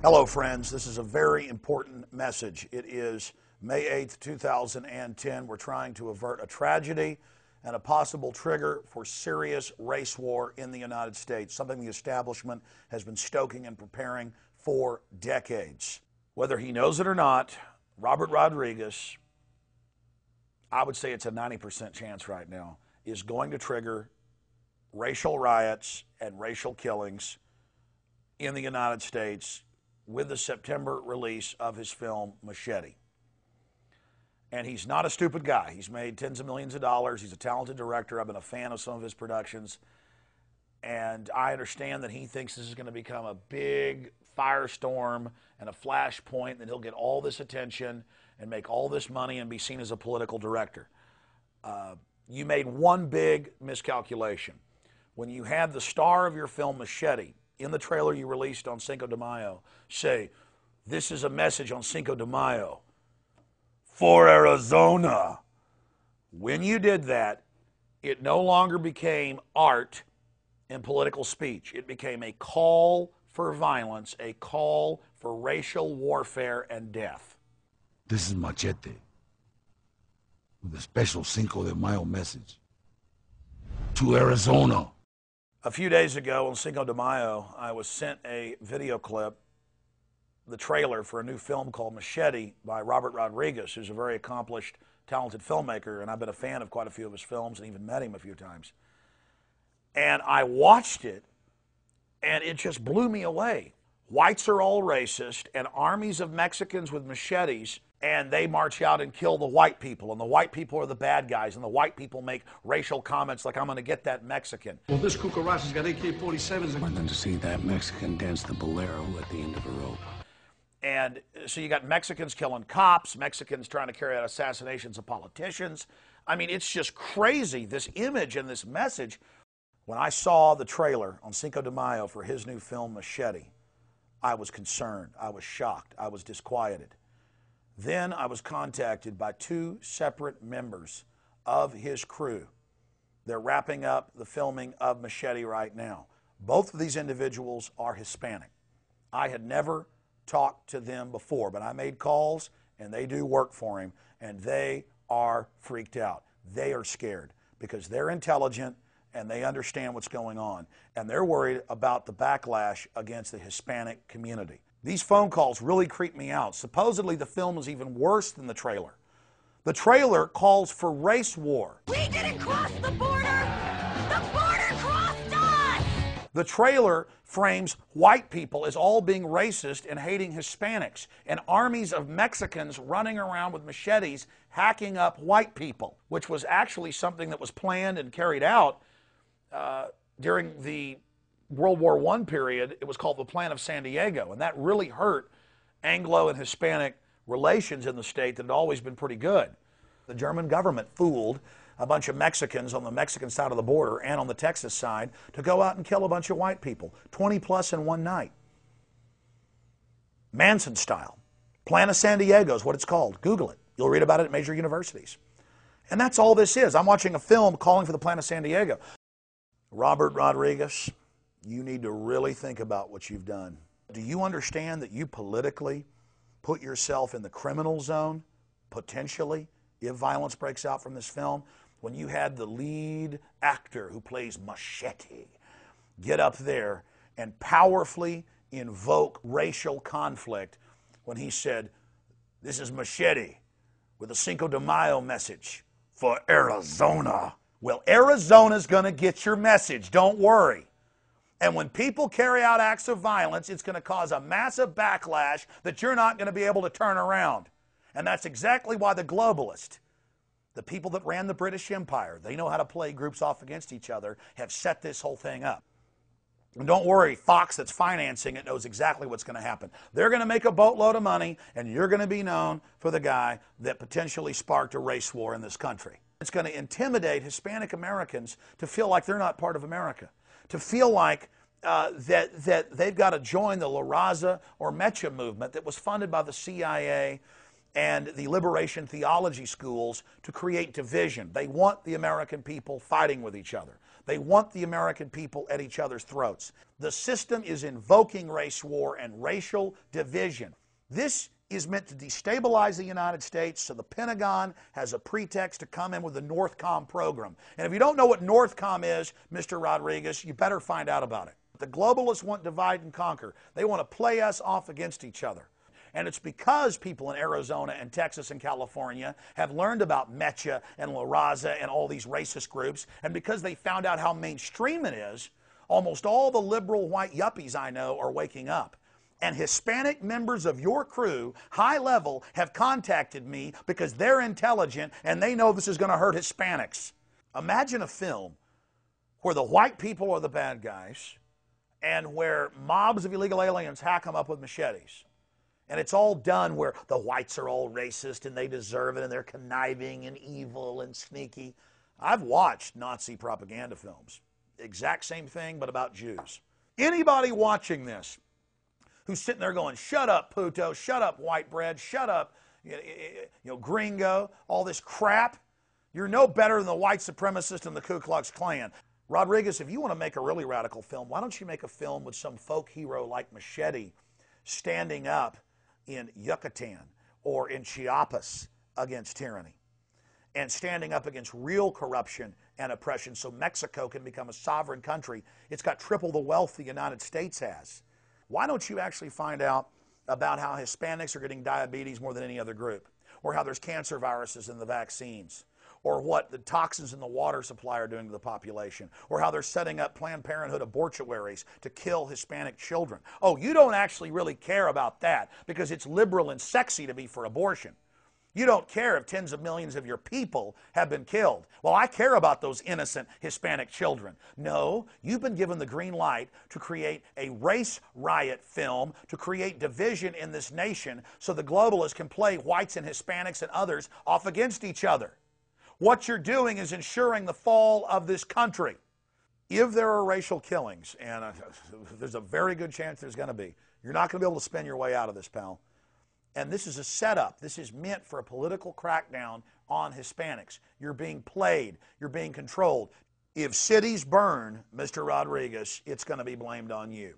Hello, friends. This is a very important message. It is May 8th, 2010. We're trying to avert a tragedy and a possible trigger for serious race war in the United States, something the establishment has been stoking and preparing for decades. Whether he knows it or not, Robert Rodriguez, I would say it's a 90% chance right now, is going to trigger racial riots and racial killings in the United States with the September release of his film, Machete. And he's not a stupid guy. He's made tens of millions of dollars. He's a talented director. I've been a fan of some of his productions. And I understand that he thinks this is going to become a big firestorm and a flashpoint, that he'll get all this attention and make all this money and be seen as a political director. You made one big miscalculation. When you had the star of your film, Machete, in the trailer you released on Cinco de Mayo, say, "This is a message on Cinco de Mayo for Arizona." When you did that, it no longer became art and political speech. It became a call for violence, a call for racial warfare and death. This is Machete with a special Cinco de Mayo message to Arizona. A few days ago on Cinco de Mayo, I was sent a video clip, the trailer for a new film called Machete by Robert Rodriguez, who's a very accomplished, talented filmmaker, and I've been a fan of quite a few of his films and even met him a few times. And I watched it, and it just blew me away. Whites are all racist, and armies of Mexicans with machetes, and they march out and kill the white people, and the white people are the bad guys, and the white people make racial comments like, "I'm going to get that Mexican." Well, this cucaracha's got AK-47s. I want them to see that Mexican dance the bolero at the end of a rope. And so you got Mexicans killing cops, Mexicans trying to carry out assassinations of politicians. I mean, it's just crazy, this image and this message. When I saw the trailer on Cinco de Mayo for his new film, Machete, I was concerned, I was shocked, I was disquieted. Then I was contacted by two separate members of his crew. They're wrapping up the filming of Machete right now. Both of these individuals are Hispanic. I had never talked to them before, but I made calls, and they do work for him, and they are freaked out. They are scared because they're intelligent and they understand what's going on, and they're worried about the backlash against the Hispanic community. These phone calls really creep me out. Supposedly the film is even worse than the trailer. The trailer calls for race war. We didn't cross the border! The border crossed us! The trailer frames white people as all being racist and hating Hispanics, and armies of Mexicans running around with machetes hacking up white people, which was actually something that was planned and carried out during the World War I period. It was called the Plan of San Diego, and that really hurt Anglo and Hispanic relations in the state that had always been pretty good. The German government fooled a bunch of Mexicans on the Mexican side of the border and on the Texas side to go out and kill a bunch of white people, 20 plus in one night. Manson style. Plan of San Diego is what it's called. Google it. You'll read about it at major universities. And that's all this is. I'm watching a film calling for the Plan of San Diego. Robert Rodriguez, you need to really think about what you've done. Do you understand that you politically put yourself in the criminal zone, potentially, if violence breaks out from this film? When you had the lead actor who plays Machete get up there and powerfully invoke racial conflict when he said, "This is Machete with a Cinco de Mayo message for Arizona." Well, Arizona's going to get your message, don't worry. And when people carry out acts of violence, it's going to cause a massive backlash that you're not going to be able to turn around. And that's exactly why the globalists, the people that ran the British Empire, they know how to play groups off against each other, have set this whole thing up. And don't worry, Fox that's financing it knows exactly what's going to happen. They're going to make a boatload of money, and you're going to be known for the guy that potentially sparked a race war in this country. It's going to intimidate Hispanic Americans to feel like they're not part of America, to feel like that they've got to join the La Raza or Mecha movement that was funded by the CIA and the liberation theology schools to create division. They want the American people fighting with each other. They want the American people at each other's throats. The system is invoking race war and racial division. This is meant to destabilize the United States so the Pentagon has a pretext to come in with the Northcom program. And if you don't know what Northcom is, Mr. Rodriguez, you better find out about it. The globalists want divide and conquer. They want to play us off against each other. And it's because people in Arizona and Texas and California have learned about Machete and La Raza and all these racist groups, and because they found out how mainstream it is, almost all the liberal white yuppies I know are waking up. And Hispanic members of your crew, high level, have contacted me because they're intelligent and they know this is going to hurt Hispanics. Imagine a film where the white people are the bad guys and where mobs of illegal aliens hack them up with machetes. And it's all done where the whites are all racist and they deserve it and they're conniving and evil and sneaky. I've watched Nazi propaganda films. Exact same thing, but about Jews. Anybody watching this who's sitting there going, shut up, puto, shut up, white bread, shut up, gringo, all this crap, you're no better than the white supremacist and the Ku Klux Klan. Rodriguez, if you want to make a really radical film, why don't you make a film with some folk hero like Machete standing up in Yucatan or in Chiapas against tyranny and standing up against real corruption and oppression so Mexico can become a sovereign country. It's got triple the wealth the United States has. Why don't you actually find out about how Hispanics are getting diabetes more than any other group, or how there's cancer viruses in the vaccines, or what the toxins in the water supply are doing to the population, or how they're setting up Planned Parenthood abortuaries to kill Hispanic children. Oh, you don't actually really care about that because it's liberal and sexy to be for abortion. You don't care if tens of millions of your people have been killed. Well, I care about those innocent Hispanic children. No, you've been given the green light to create a race riot film, to create division in this nation so the globalists can play whites and Hispanics and others off against each other. What you're doing is ensuring the fall of this country. If there are racial killings, and there's a very good chance there's going to be, you're not going to be able to spin your way out of this, pal. And this is a setup. This is meant for a political crackdown on Hispanics. You're being played. You're being controlled. If cities burn, Mr. Rodriguez, it's going to be blamed on you.